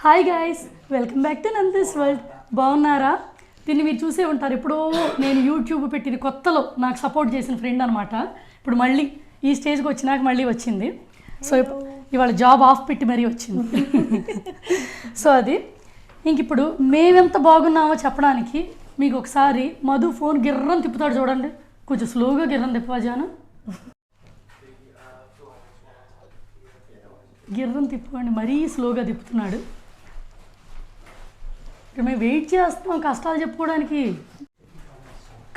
Hi guys, welcome back to Nandu's world. బాగున్నారా? దీన్ని మీరు చూసే ఉంటారు. ఎప్పుడో నేను యూట్యూబ్ పెట్టిన కొత్తలో నాకు సపోర్ట్ చేసిన ఫ్రెండ్ అనమాట. ఇప్పుడు మళ్ళీ ఈ స్టేజ్కి వచ్చినాక మళ్ళీ వచ్చింది. సో ఇవాళ జాబ్ ఆఫ్ పెట్టి మరీ వచ్చింది. సో అది ఇంక ఇప్పుడు మేమెంత బాగున్నామో చెప్పడానికి మీకు ఒకసారి మధు ఫోన్ గిర్రం తిప్పుతాడు చూడండి. కొంచెం స్లోగా గిర్రం తిప్పవాజాను. గిర్రం తిప్పుకోండి, మరీ స్లోగా తిప్పుతున్నాడు. ఇక్కడ మేము వెయిట్ చేస్తున్నాం కష్టాలు చెప్పుకోవడానికి.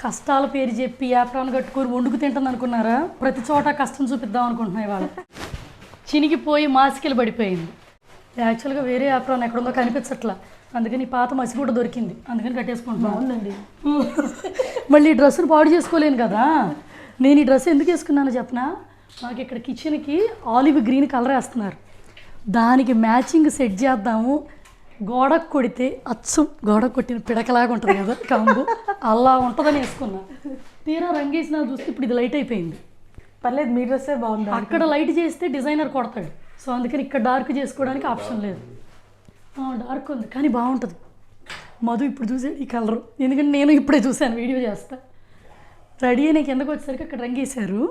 కష్టాల పేరు చెప్పి యాప్రాన్ కట్టుకొని వండుకు తింటుంది అనుకున్నారా? ప్రతి చోట కష్టం చూపిద్దాం అనుకుంటున్నాయి వాళ్ళు. చినిగిపోయి మాసికలు పడిపోయింది. యాక్చువల్గా వేరే యాప్రాన్ ఎక్కడుందో కనిపించట్లా, అందుకని పాత మసి కూడా దొరికింది, అందుకని కట్టేసుకుంటున్నాను. అవునండి. మళ్ళీ ఈ డ్రెస్సును పాడు చేసుకోలేను కదా. నేను ఈ డ్రెస్ ఎందుకు వేసుకున్నానో చెప్పనా? మాకు ఇక్కడ కిచెన్కి ఆలివ్ గ్రీన్ కలర్ వేస్తున్నారు, దానికి మ్యాచింగ్ సెట్ చేద్దాము. గోడకు కొడితే అచ్చం గోడకు కొట్టిన పిడకలాగా ఉంటుంది కదా కంబు, అలా ఉంటుందని వేసుకున్నా. తీరా రంగేసిన చూస్తే ఇప్పుడు ఇది లైట్ అయిపోయింది. పర్లేదు, మీ డ్రెస్సే బాగుంది. అక్కడ లైట్ చేస్తే డిజైనర్ కొడతాడు, సో అందుకని ఇక్కడ డార్క్ చేసుకోవడానికి ఆప్షన్ లేదు. డార్క్ ఉంది కానీ బాగుంటుంది. మధు ఇప్పుడు చూసాడు ఈ కలరు, ఎందుకంటే నేను ఇప్పుడే చూశాను, వీడియో చేస్తా. రెడీ అయిన కిందకు వచ్చేసరికి అక్కడ రంగేశారు,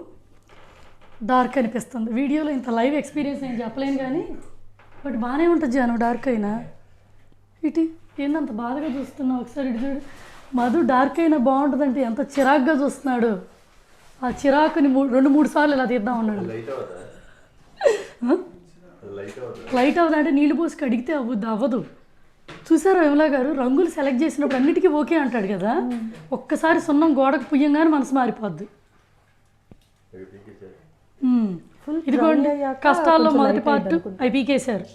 డార్క్ అనిపిస్తుంది. వీడియోలో ఇంత లైవ్ ఎక్స్పీరియన్స్ నేను చెప్పలేను కానీ బట్ బాగానే ఉంటుంది జాను. డార్క్ అయినా ఇటు ఏందంత బాధగా చూస్తున్నావు? ఒకసారి ఇటు చూడు. మధు డార్క్ అయినా బాగుంటుందంటే ఎంత చిరాకుగా చూస్తున్నాడు. ఆ చిరాకుని 2-3 సార్లు ఇలా తీద్దాం అన్నాడు. లైట్ అవుదా అంటే నీళ్ళు పోసి కడిగితే అవ్వదు. చూసారా విమలా గారు, రంగులు సెలెక్ట్ చేసినప్పుడు అన్నిటికీ ఓకే అంటాడు కదా, ఒక్కసారి సున్నం గోడకు పుయ్యంగానే మనసు మారిపోద్ది. ఇదిగోండి కష్టాల్లో మొదటి పార్ట్ అవి పీకేశారు.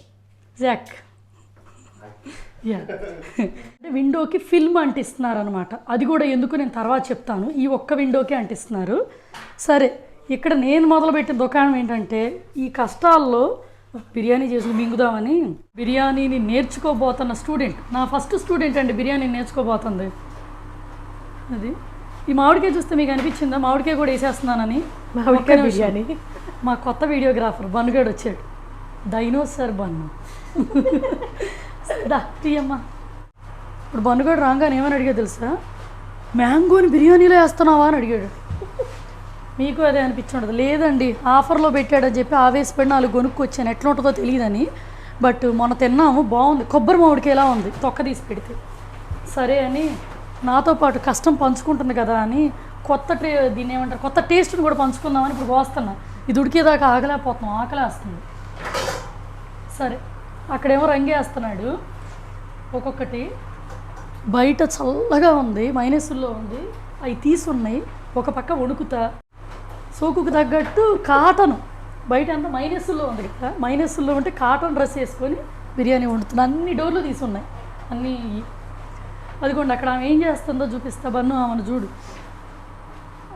జాక్ అంటే విండోకి ఫిల్మ్ అంటిస్తున్నారు అనమాట. అది కూడా ఎందుకు నేను తర్వాత చెప్తాను. ఈ ఒక్క విండోకే అంటిస్తున్నారు. సరే, ఇక్కడ నేను మొదలుపెట్టిన దుకాణం ఏంటంటే, ఈ కష్టాల్లో బిర్యానీ చేసి మింగుదామని బిర్యానీని నేర్చుకోబోతున్న స్టూడెంట్, నా ఫస్ట్ స్టూడెంట్ అండి బిర్యానీ నేర్చుకోబోతుంది. అది ఈ మామిడికాయ చూస్తే మీకు అనిపించిందా మామిడికాయ కూడా వేసేస్తున్నానని? మామిడికాయ బిర్యానీ. మా కొత్త వీడియోగ్రాఫర్ బన్నుగాడు వచ్చాడు, డైనోసార్ బన్ను. దా తీయమ్మా. ఇప్పుడు బన్నుగాడు రాగానే ఏమని అడిగా తెలుసా? మ్యాంగోని బిర్యానీలో వేస్తున్నావా అని అడిగాడు. మీకు అదే అనిపించుండదు. లేదండి, ఆఫర్లో పెట్టాడని చెప్పి ఆవేశపడి 4 కొనుక్కొచ్చాను, ఎట్లా ఉంటుందో తెలియదని. బట్ మొన్న తిన్నాము, బాగుంది. కొబ్బరి మామిడికాయలా ఉంది తొక్క తీసి పెడితే. సరే అని నాతో పాటు కష్టం పంచుకుంటుంది కదా అని దీన్ని ఏమంటారు, కొత్త టేస్ట్ని కూడా పంచుకుందామని ఇప్పుడు కోస్తున్నా. ఇది ఉడికేదాకా ఆగలేకపోతున్నాం, ఆకలేస్తుంది. సరే, అక్కడేమో రంగేస్తున్నాడు ఒక్కొక్కటి. బయట చల్లగా ఉంది, మైనస్లో ఉంది, అవి తీసున్నాయి. ఒక పక్క వణుకుతా, సోకుకు తగ్గట్టు కాటన్, బయట అంతా మైనస్లో ఉంది కదా, మైనస్లో ఉంటే కాటన్ డ్రెస్ వేసుకొని బిర్యానీ వండుతున్నా. అన్ని డోర్లు తీసున్నాయి అన్నీ. అదిగోండి అక్కడ ఆమె ఏం చేస్తుందో చూపిస్తా. బన్ను ఆమెను చూడు,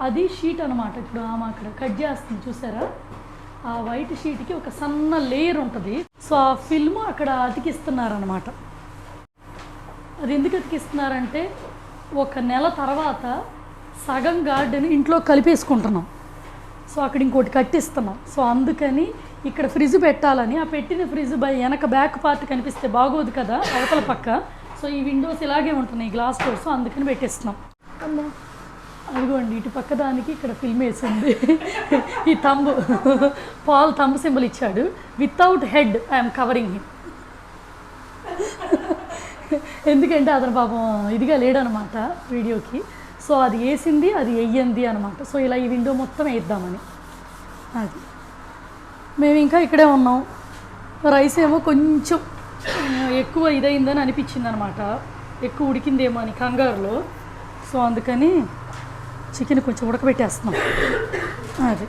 అది షీట్ అనమాట. ఇప్పుడు ఆమె అక్కడ కట్ చేస్తుంది చూసారా? ఆ వైట్ షీట్కి ఒక సన్న లేయర్ ఉంటుంది. సో ఆ ఫిల్మ్ అక్కడ అతికిస్తున్నారనమాట. అది ఎందుకు అతికిస్తున్నారంటే, 1 నెల తర్వాత సగం గార్డెన్ ఇంట్లో కలిపేసుకుంటున్నాం, సో అక్కడ ఇంకోటి కట్టిస్తున్నాం. సో అందుకని ఇక్కడ ఫ్రిడ్జ్ పెట్టాలని, ఆ పెట్టిన ఫ్రిడ్జ్ వెనక బ్యాక్ పార్ట్ కనిపిస్తే బాగోదు కదా అవతల పక్క. సో ఈ విండోస్ ఇలాగే ఉంటున్నాయి గ్లాస్ డోర్స్, అందుకని పెట్టేస్తున్నాం. అదిగోండి ఇటు పక్క దానికి ఇక్కడ ఫిల్మ్ వేసింది. ఈ తంబు పాల్ తంబు సింబల్ ఇచ్చాడు. Without head I'm covering him. ఎందుకంటే అతను పాపం ఇదిగా లేడనమాట వీడియోకి. సో అది వేసింది, అది వెయ్యింది అనమాట. సో ఇలా ఈ విండో మొత్తం వేద్దామని. అది మేము ఇంకా ఇక్కడే ఉన్నాం. రైస్ ఏమో కొంచెం ఎక్కువ ఇదైందని అనిపించింది అనమాట, ఎక్కువ ఉడికిందేమో అని కంగారులో. సో అందుకని చికెన్ కొంచెం ఉడకబెట్టేస్తున్నాం. అది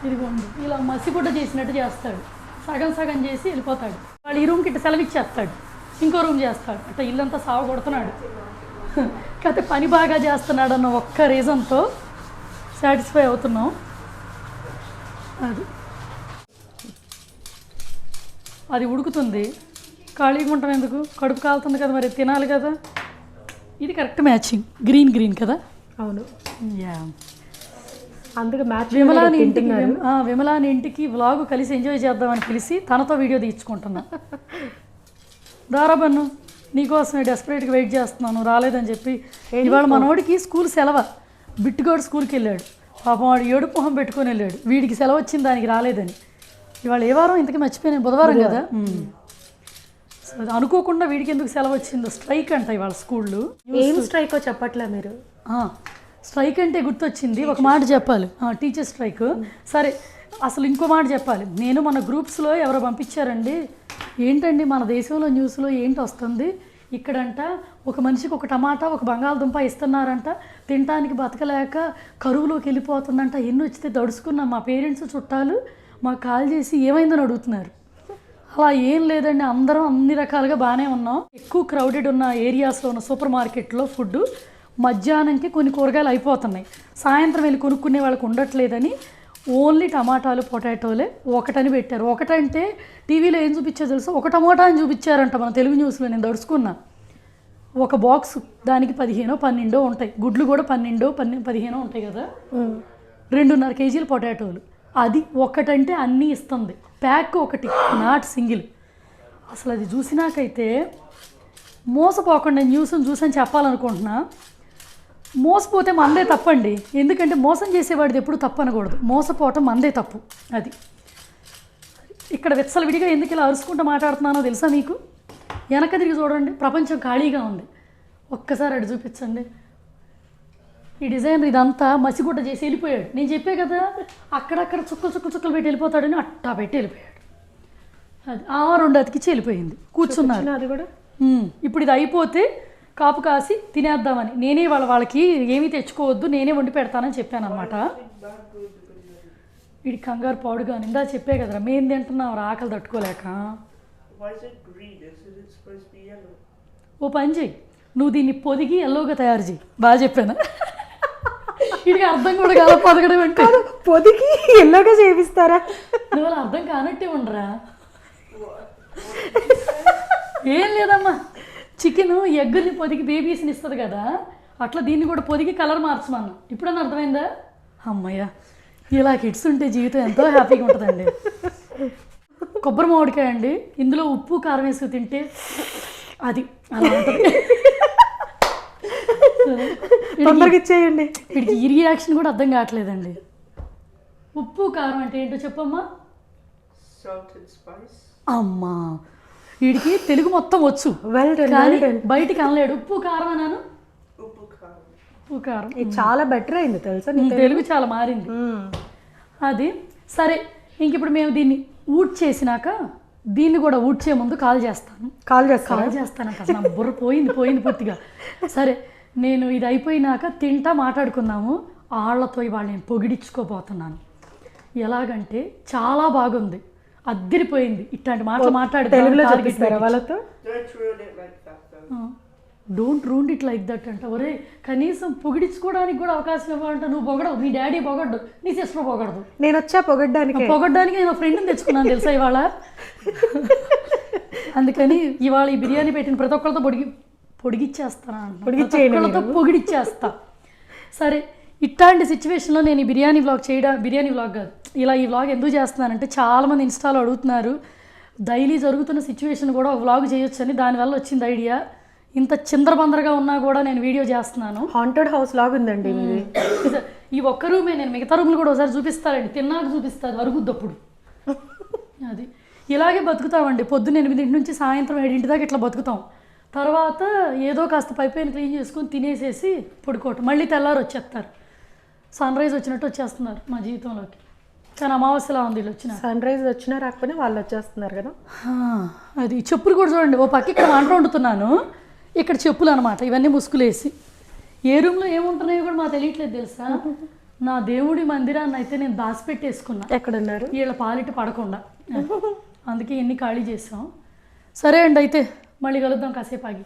ఇదిగోండి ఇలా మసిగుడ్డ చేసినట్టు చేస్తాడు, సగం సగం చేసి వెళ్ళిపోతాడు. వాళ్ళు ఈ రూమ్కి ఇట్లా సెలవు ఇచ్చేస్తాడు, ఇంకో రూమ్ చేస్తాడు, అట్లా ఇల్లంతా సాగు కొడుతున్నాడు. కాకపోతే పని బాగా చేస్తున్నాడు అన్న ఒక్క రీజన్తో సాటిస్ఫై అవుతున్నాం. అది ఉడుకుతుంది, ఖాళీగా ఉంటాం ఎందుకు, కడుపు కాలుతుంది కదా, మరి తినాలి కదా. ఇది కరెక్ట్ మ్యాచింగ్, గ్రీన్ కదా. అవును. యా అందుకే మ్యాచ్ విమలాని ఇంటికి విమలాని ఇంటికి వ్లాగ్ కలిసి ఎంజాయ్ చేద్దామని పిలిచి తనతో వీడియో తీయించుకుంటున్నా. దారాబన్ను నీకోసమే డెస్పరేట్గా వెయిట్ చేస్తున్నాను రాలేదని చెప్పి. ఇవాళ మనోడికి స్కూల్ సెలవు, బిట్టుగాడు స్కూల్కి వెళ్ళాడు. పాపం వాడు ఏడుపు మొహం పెట్టుకొని వెళ్ళాడు, వీడికి సెలవు వచ్చింది దానికి రాలేదని. ఇవాళ ఏ వారం ఇంతకీ మర్చిపోయాను, బుధవారం కదా. అనుకోకుండా వీడికి ఎందుకు సెలవు వచ్చిందో, స్ట్రైక్ అంట ఇవాళ స్కూళ్ళు. ఏం స్ట్రైకో చెప్పట్లే మీరు. స్ట్రైక్ అంటే గుర్తొచ్చింది, ఒక మాట చెప్పాలి. Teacher strike. సరే అసలు ఇంకో మాట చెప్పాలి. నేను మన గ్రూప్స్లో ఎవరో పంపించారండి, ఏంటండి మన దేశంలో న్యూస్లో ఏంటి వస్తుంది, ఇక్కడంట ఒక మనిషికి ఒక టమాటా ఒక బంగాళదుంప ఇస్తున్నారంట, తినడానికి బతకలేక కరువులోకి వెళ్ళిపోతుందంట. ఎన్ని వచ్చితే దడుచుకున్న మా పేరెంట్స్ చుట్టాలు మాకు కాల్ చేసి ఏమైందని అడుగుతున్నారు. అలా ఏం లేదండి, అందరం అన్ని రకాలుగా బాగానే ఉన్నాం. ఎక్కువ క్రౌడెడ్ ఉన్న ఏరియాస్లో ఉన్న సూపర్ మార్కెట్లో ఫుడ్ మధ్యాహ్నంకి కొన్ని కూరగాయలు అయిపోతున్నాయి, సాయంత్రం వెళ్ళి కొనుక్కునే వాళ్ళకి ఉండట్లేదని ఓన్లీ టమాటాలు పొటాటోలే ఒకటని పెట్టారు. ఒకటంటే టీవీలో ఏం చూపించారో తెలుసు, ఒక టమాటా అని చూపించారంట మన తెలుగు న్యూస్లో. నేను దడుచుకున్నా. ఒక బాక్స్ దానికి 15-12 ఉంటాయి, గుడ్లు కూడా 12-15 ఉంటాయి కదా. 2.5 కేజీలు పొటాటోలు, అది ఒకటంటే అన్నీ ఇస్తుంది. ప్యాక్ ఒకటి, నాట్ సింగిల్. అసలు అది చూసినాకైతే మోసపోకుండా న్యూస్ని చూసని చెప్పాలనుకుంటున్నా. మోసపోతే మందే తప్పండి, ఎందుకంటే మోసం చేసేవాడిది ఎప్పుడు తప్పు అనకూడదు, మోసపోవటం మందే తప్పు. అది ఇక్కడ విచ్చలవిడిగా ఎందుకు ఇలా అరుచుకుంటూ మాట్లాడుతున్నానో తెలుసా మీకు? వెనక తిరిగి చూడండి, ప్రపంచం ఖాళీగా ఉంది. ఒక్కసారి అటు చూపించండి. ఈ డిజైనర్ ఇదంతా మసిగుడ్డ చేసి వెళ్ళిపోయాడు. నేను చెప్పే కదా అక్కడక్కడ చుక్కలు పెట్టి వెళ్ళిపోతాడని, అట్టా పెట్టి వెళ్ళిపోయాడు. అది 2 అతికిచ్చి వెళ్ళిపోయింది. కూర్చున్నారు. అది కూడా ఇప్పుడు ఇది అయిపోతే కాపు కాసి తినేద్దామని నేనే వాళ్ళకి ఏమీ తెచ్చుకోవద్దు, నేనే వండి పెడతానని చెప్పాను అనమాట. వీడి కంగారు పాడుగా నిందా చెప్పే కదరా, మేము తింటున్నాం ఆకలి తట్టుకోలేక. ఓ పని చెయ్యి, నువ్వు దీన్ని పొదిగి ఎల్లోగా తయారు చెయ్యి. బాగా చెప్పాను. వీడికి అర్థం కూడా కాదు, పొదగడం అంటే పొదిగి ఎల్లోగా చేపిస్తారా? నువ్వు అలా అర్థం కానట్టే ఉండరా. ఏం లేదమ్మా, చికెన్ ఎగ్గుని పొదిగి బేబీస్ని ఇస్తుంది కదా, అట్లా దీన్ని కూడా పొదిగి కలర్ మార్చమన్నా. ఇప్పుడన్నా అర్థమైందా? అమ్మయ్య, ఇలా కిడ్స్ ఉంటే జీవితం ఎంతో హ్యాపీగా ఉంటుందండి. కొబ్బరి మామిడికాయ అండి, ఇందులో ఉప్పు కారం వేసుకు తింటే అది అలా ఉంటుంది. తొందరగా ఇచ్చేయండి. వీడికి ఈ రియాక్షన్ కూడా అర్థం కావట్లేదండి. ఉప్పు కారం అంటే ఏంటో చెప్పమ్మా. అమ్మా, వీడికి తెలుగు మొత్తం వచ్చు, కానీ బయటికి అనలేడు. ఉప్పు కారం అన్నాను, ఉప్పు కారం. ఇది చాలా బెటర్ అయింది తెలుసా, తెలుగు చాలా మారింది. అది సరే, ఇంక ఇప్పుడు మేము దీన్ని ఊట్ చేసినాక దీన్ని కూడా ఊడ్చే ముందు కాల్ చేస్తానంట. నా బుర్ర పోయింది పూర్తిగా. సరే, నేను ఇది అయిపోయినాక తింటా మాట్లాడుకుందాము. వాళ్ళతో ఇవాళ నేను పొగిడించుకోబోతున్నాను. ఎలాగంటే చాలా బాగుంది, అద్దరిపోయింది. ఇట్లాంటి మాటలు మాట్లాడితే వాళ్ళతో don't ruin it like that అంట. ఒరే, కనీసం పొగిడించుకోవడానికి కూడా అవకాశం ఇవ్వాలంట. నువ్వు పొగడవు, మీ డాడీ పొగడ్డు, నీ సిస్టర్ పొగడదు. నేను వచ్చా పొగడ్డానికి నేను ఫ్రెండ్ని తెచ్చుకున్నాను తెలుసా ఇవాళ. అందుకని ఇవాళ ఈ బిర్యానీ పెట్టిన ప్రతి ఒక్కరితో పొగిడిచ్చేస్తా. సరే, ఇట్లాంటి సిచ్యువేషన్లో నేను ఈ బిర్యానీ వ్లాగ్ కాదు, ఇలా ఈ వ్లాగ్ ఎందుకు చేస్తున్నానంటే చాలామంది ఇన్స్టాలో అడుగుతున్నారు, డైలీ జరుగుతున్న సిచ్యువేషన్ కూడా ఒక వ్లాగ్ చేయొచ్చని. దానివల్ల వచ్చింది ఐడియా. ఇంత చిందరబందరగా ఉన్నా కూడా నేను వీడియో చేస్తున్నాను. హాంటెడ్ హౌస్ లాగా ఉందండి ఈ ఒక్క రూమే, నేను మిగతా రూమ్లు కూడా ఒకసారి చూపిస్తానండి, తిన్నాక చూపిస్తాను, అరుగుద్దప్పుడు. అది ఇలాగే బతుకుతామండి. పొద్దున్న 8 నుంచి సాయంత్రం 7 దాకా ఇట్లా బతుకుతాం. తర్వాత ఏదో కాస్త పైపైన క్లీన్ చేసుకొని తినేసేసి పడుకోవటం, మళ్ళీ తెల్లారు వచ్చేస్తారు. సన్ రైజ్ వచ్చినట్టు వచ్చేస్తున్నారు మా జీవితంలోకి. కానీ అమావాస్యలా ఉంది వీళ్ళు వచ్చిన. సన్ రైజ్ వచ్చినా రాకపోయినా వాళ్ళు వచ్చేస్తున్నారు కదా. అది చెప్పులు కూడా చూడండి, ఓ పక్క ఇక్కడ వంట వండుతున్నాను, ఇక్కడ చెప్పులు అనమాట, ఇవన్నీ ముసుగులేసి. ఏ రూమ్లో ఏముంటున్నాయో కూడా మాకు తెలియట్లేదు తెలుసా. నా దేవుడి మందిరాన్ని అయితే నేను దాచిపెట్టేసుకున్నా. ఎక్కడున్నారు? వీళ్ళ పాలిట పడకుండా, అందుకే ఎన్ని ఖాళీ చేసాం. సరే అండి, అయితే మళ్ళీ కలుద్దాం కాసేపు ఆగి.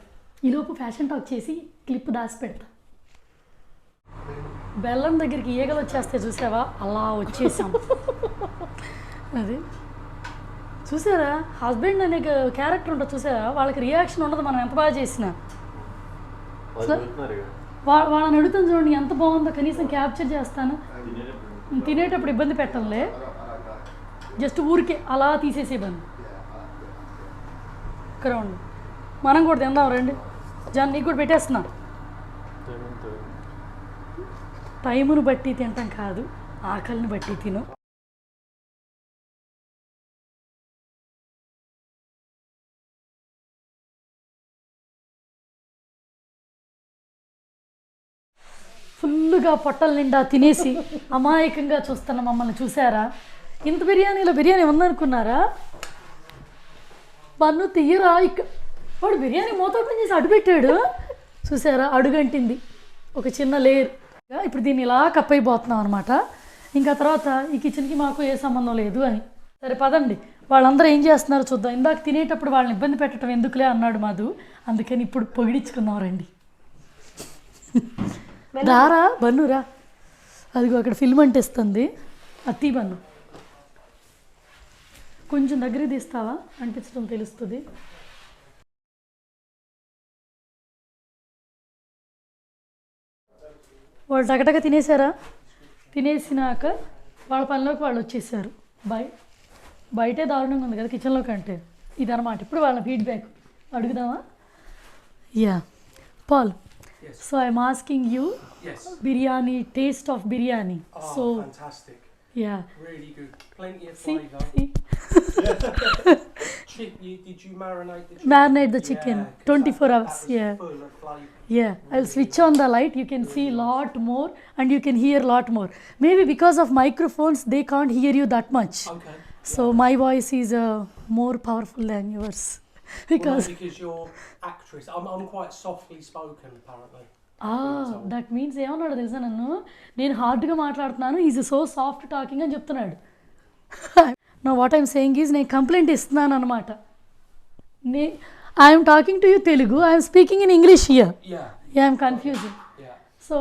ఈలోపు ఫ్యాషన్ టాక్ చేసి క్లిప్ దాచి పెడతా. బెల్లం దగ్గరికి ఈగలు వచ్చేస్తే చూసావా, అలా వచ్చేసాం. అది చూసారా, హస్బెండ్ అనే క్యారెక్టర్ ఉంటుంది చూసారా, వాళ్ళకి రియాక్షన్ ఉండదు మనం ఎంత బాగా చేసినా. వాళ్ళని అడుగుతాను చూడండి, ఎంత బాగుందో, కనీసం క్యాప్చర్ చేస్తాను. తినేటప్పుడు ఇబ్బంది పెట్టంలే, జస్ట్ ఊరికే అలా తీసేసే బన్ను. క్రౌండ్ మనం కూడా తిందాం రండి. జాన్ నీకు కూడా పెట్టేస్తున్నా. టైమును బట్టి తింటాం కాదు, ఆకలిని బట్టి తిను. ఫుల్గా పొట్టల నిండా తినేసి అమాయకంగా చూస్తున్న మమ్మల్ని చూసారా? ఇంత బిర్యానీ ఉందనుకున్నారా? బన్ను తీయరా, వాడు బిర్యానీ మూత ఓపెన్ చేసి అడుగు పెట్టాడు చూసారా? అడుగంటింది ఒక చిన్న లేయర్. ఇప్పుడు దీన్ని ఇలా కప్పైపోతున్నాం అనమాట. ఇంకా తర్వాత ఈ కిచెన్కి మాకు ఏ సంబంధం లేదు అని. సరే పదండి, వాళ్ళందరూ ఏం చేస్తున్నారో చూద్దాం. ఇందాక తినేటప్పుడు వాళ్ళని ఇబ్బంది పెట్టడం ఎందుకులే అన్నాడు మధు, అందుకని ఇప్పుడు పొగిడించుకుందాం రండి. రారా బన్నురా, అదిగో అక్కడ ఫిల్మ్ అంటిస్తుంది, అత్తి బన్ను కొంచెం దగ్గరికి తీస్తావా, అంటించడం తెలుస్తుంది. వాళ్ళు టగటగా తినేసారా? తినేసినాక వాళ్ళ పనిలోకి వాళ్ళు వచ్చేసారు. బయటే దారుణంగా ఉంది కదా కిచెన్లో కంటే, ఇదన్నమాట. ఇప్పుడు వాళ్ళ ఫీడ్బ్యాక్ అడుగుదామా? Yeah pal, so I'm asking you biryani, taste of biryani. So fantastic. Yeah. Really good. Plenty of See? flavour. See? Did you marinate the chicken? Marinate the chicken, 'cause 24 that hours, was yeah. full of flavour. Yeah, I'll switch on the light. You can see lot more and you can hear lot more. Maybe because of microphones, they can't hear you that much. Okay. So my voice is more powerful than yours. Because you're actress. I'm quite softly spoken apparently. That means ఏమన్నాడు తెలుసా, నేను హార్డ్గా మాట్లాడుతున్నాను, is so soft talking అని చెప్తున్నాడు. నా what I'm saying is, నేను complaint ఇస్తున్నాను అనమాట. I'm talking to you Telugu, I'm speaking in English here. I'm confusing. So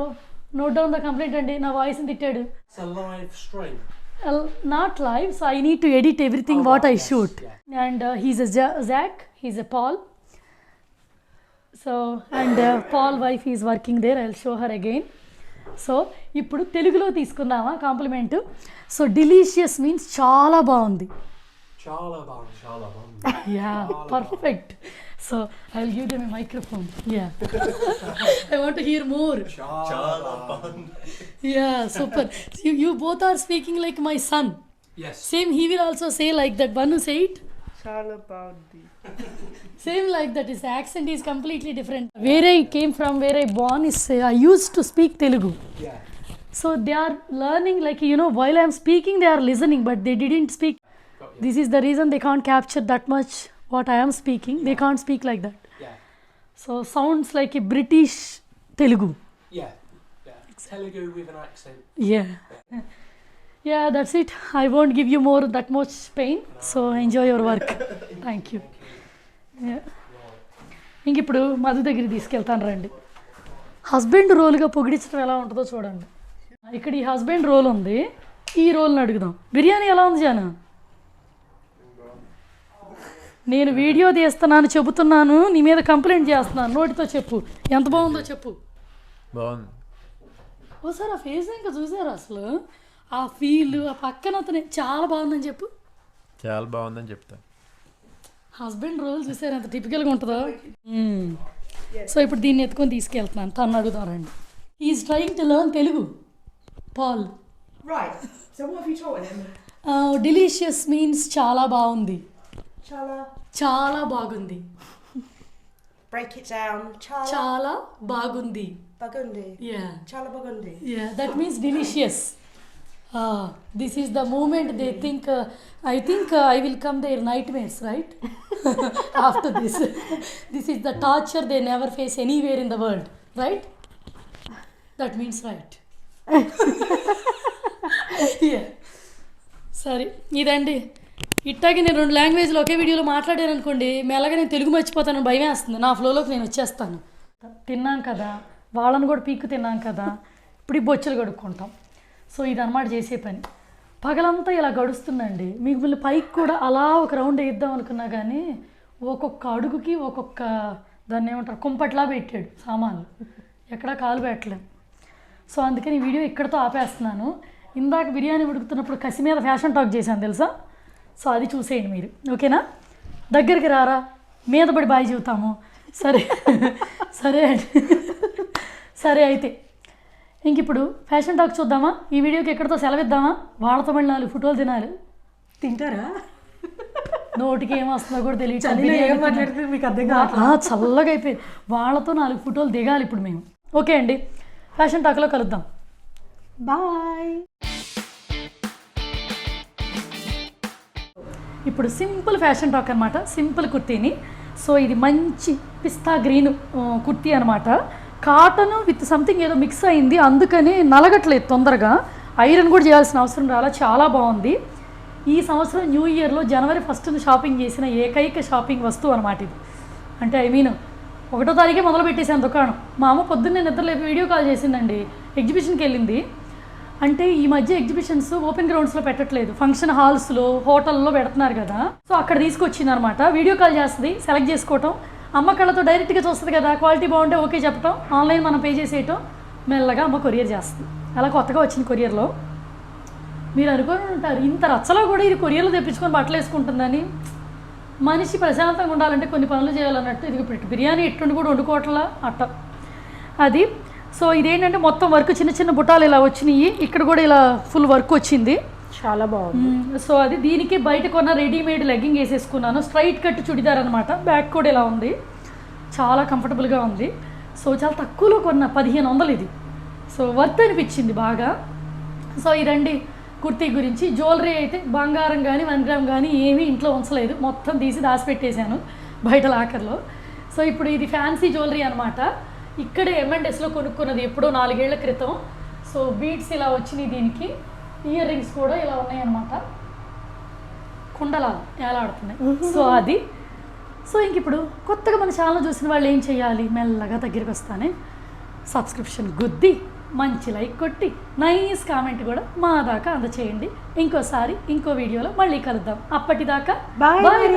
note down the complaint అండి. నా వాయిస్ని తిట్టాడు. It's a live stream. Not live, so I need to edit everything what I shoot. And he's a Zach, he's a Paul. So and Paul wife is working there, I'll show her again. So ఇప్పుడు తెలుగులో తీసుకుందామా complement. So delicious means చాలా బాగుంది. Chala bun. Yeah perfect. So I will give them a microphone. Yeah I want to hear more. Chala bun. Yeah super. You both are speaking like my son. Yes. Same, he will also say like that. Banu, say it. చాలా బాగుంది. Same like that. His accent is completely different. Where I came from, where I born is, I used to speak Telugu. Yeah. So they are learning, like, while I am speaking, they are listening, but they didn't speak. This is the reason they can't capture that much what I am speaking. They can't speak like that. Yeah. So sounds like a British Telugu. Yeah. Telugu with an accent. Yeah. Yeah, that's it. I won't give you more that much pain. So enjoy your work. Thank you. ఇంక ఇప్పుడు మధు దగ్గరికి తీసుకెళ్తాను రండి. Husband రోల్గా పొగిడించడం ఎలా ఉంటుందో చూడండి. ఇక్కడ ఈ హస్బెండ్ రోల్ ఉంది, ఈ రోల్ని అడుగుదాం. బిర్యానీ ఎలా ఉంది జాను? నేను వీడియో తీస్తున్నాను, చెబుతున్నాను, నీ మీద కంప్లైంట్ చేస్తున్నాను, నోటితో చెప్పు ఎంత బాగుందో చెప్పు. బాగుంది. ఓసారి ఆ ఫేస్ ఇంకా చూసారు అసలు, ఆ ఫీల్, ఆ పక్కన అతను చాలా బాగుందని చెప్పు. చాలా బాగుందని చెప్తా. హస్బెండ్ రోల్ చూసారు ఎంత టిపికల్గా ఉంటుందో. సో ఇప్పుడు దీన్ని ఎత్తుకొని తీసుకెళ్తున్నాను, తను అడుగుదాం రండి. Is trying to learn Telugu. Paul, Right. So what have you taught him? Delicious means చాలా బాగుంది. Chala. చాలా బాగుంది. Break it down. Chala. చాలా బాగుంది. Burgundy. Yeah. Chala Burgundy. Yeah, that means delicious. This is the moment they think, I think I will come their nightmares, right? After this. This is the torture they never face anywhere in the world, right? That means right. Yeah. సరే ఇదండి. ఇట్టాగే నేను 2 లాంగ్వేజ్లో ఒకే వీడియోలో మాట్లాడాను అనుకోండి, మెల్లగా నేను తెలుగు మర్చిపోతాను, భయం వేస్తుంది. నా ఫ్లోలోకి నేను వచ్చేస్తాను. తిన్నాం కదా, వాళ్ళని కూడా పీక్కు తిన్నాం కదా, ఇప్పుడు ఈ బొచ్చులు కడుక్కుంటాం. సో ఇదన్నమాట చేసే పని. పగలంతా ఇలా గడుస్తుందండి. మీకు మళ్ళీ పైకి కూడా అలా ఒక రౌండ్ వేద్దాం అనుకున్నా కానీ ఒక్కొక్క అడుగుకి ఒక్కొక్క దాన్ని ఏమంటారు కుంపట్లా పెట్టాడు సామాన్లు, ఎక్కడా కాలు పెట్టలేం. సో అందుకని ఈ వీడియో ఇక్కడితో ఆపేస్తున్నాను. ఇందాక బిర్యానీ ఉడుకుతున్నప్పుడు కసి మీద ఫ్యాషన్ టాక్ చేశాను తెలుసా. సో అది చూసేయండి మీరు, ఓకేనా. దగ్గరికి రారా, మీద పడి బాయ్ చెబుతాము. సరే సరే అండి, సరే అయితే ఇంక ఇప్పుడు ఫ్యాషన్ టాక్ చూద్దామా. ఈ వీడియోకి ఎక్కడితో సెలవిద్దామా. వాళ్ళతో మళ్ళీ 4 ఫోటోలు తినాలి. తింటారా? నోటికి ఏమొస్తుందో కూడా తెలియదు. ఏం మాట్లాడితే మీకు అర్థం కాదు. చల్లగా అయిపోయింది. వాళ్ళతో 4 ఫోటోలు దిగాలి ఇప్పుడు మేము. ఓకే అండి, ఫ్యాషన్ టాక్లో కలుద్దాం. బాయ్. ఇప్పుడు సింపుల్ ఫ్యాషన్ టాక్ అనమాట. సింపుల్ కుర్తీని. సో ఇది మంచి పిస్తా గ్రీన్ కుర్తీ అనమాట. కాటన్ విత్ సంథింగ్ ఏదో మిక్స్ అయింది, అందుకని నలగట్లేదు తొందరగా. ఐరన్ కూడా చేయాల్సిన అవసరం రాలా. చాలా బాగుంది. ఈ సంవత్సరం న్యూ ఇయర్లో జనవరి 1న షాపింగ్ చేసిన ఏకైక షాపింగ్ వస్తువు అనమాట ఇది. అంటే ఐ మీన్ 1వ తారీఖే మొదలు పెట్టేశాను దుకాణం. మా అమ్మ పొద్దున్నే నిద్రలేపి వీడియో కాల్ చేసిందండి. ఎగ్జిబిషన్కి వెళ్ళింది. అంటే ఈ మధ్య ఎగ్జిబిషన్స్ ఓపెన్ గ్రౌండ్స్లో పెట్టట్లేదు, ఫంక్షన్ హాల్స్లో హోటల్లో పెడుతున్నారు కదా. సో అక్కడ తీసుకొచ్చింది అనమాట. వీడియో కాల్ చేస్తుంది, సెలెక్ట్ చేసుకోవటం, అమ్మ కళ్ళతో డైరెక్ట్గా చూస్తుంది కదా. క్వాలిటీ బాగుంటే ఓకే చెప్పటం, ఆన్లైన్ మనం పే చేసేయటం, మెల్లగా అమ్మ కొరియర్ చేస్తుంది. అలా కొత్తగా వచ్చింది కొరియర్లో. మీరు అనుకొని ఉంటారు ఇంత రచ్చలో కూడా ఇది కొరియర్లో తెప్పించుకొని బట్టలు వేసుకుంటుందని. మనిషి ప్రశాంతంగా ఉండాలంటే కొన్ని పనులు చేయాలన్నట్టు ఇది ఇప్పుడు బిర్యానీ ఎట్టుండి కూడా వండుకోవట్లా అట్ట అది. సో ఇదేంటంటే మొత్తం వర్క్ చిన్న చిన్న బుటాలు ఇలా వచ్చినాయి. ఇక్కడ కూడా ఇలా ఫుల్ వర్క్ వచ్చింది, చాలా బాగుంది. సో అది దీనికి బయట కొన్న రెడీమేడ్ లెగ్గింగ్ వేసేసుకున్నాను. స్ట్రైట్ కట్ చుడిదార్ అనమాట. బ్యాక్ కూడా ఇలా ఉంది, చాలా కంఫర్టబుల్గా ఉంది. సో చాలా తక్కువలో కొన్న 1500 ఇది. సో వర్త్ అనిపించింది బాగా. సో ఇదండి కుర్తీ గురించి. జ్యువెలరీ అయితే బంగారం కానీ 1 గ్రామ్ కానీ ఏమీ ఇంట్లో ఉంచలేదు, మొత్తం తీసి దాచిపెట్టేశాను బయట లాకర్లో. సో ఇప్పుడు ఇది ఫ్యాన్సీ జ్యువెలరీ అనమాట. ఇక్కడే M&Sలో కొనుక్కున్నది ఎప్పుడో 4 ఏళ్ల క్రితం. సో బీడ్స్ ఇలా వచ్చినాయి, దీనికి ఇయర్ రింగ్స్ కూడా ఇలా ఉన్నాయి అనమాట, కుండలా ఏలాడుతున్నాయి. సో అది. సో ఇంక ఇప్పుడు కొత్తగా మన ఛానల్ చూసిన వాళ్ళు ఏం చేయాలి, మెల్లగా దగ్గరికి వస్తానే సబ్స్క్రిప్షన్ గుద్ది మంచి లైక్ కొట్టి నైస్ కామెంట్ కూడా మా దాకా అందచేయండి. ఇంకోసారి ఇంకో వీడియోలో మళ్ళీ కలుద్దాం. అప్పటిదాకా బాయ్.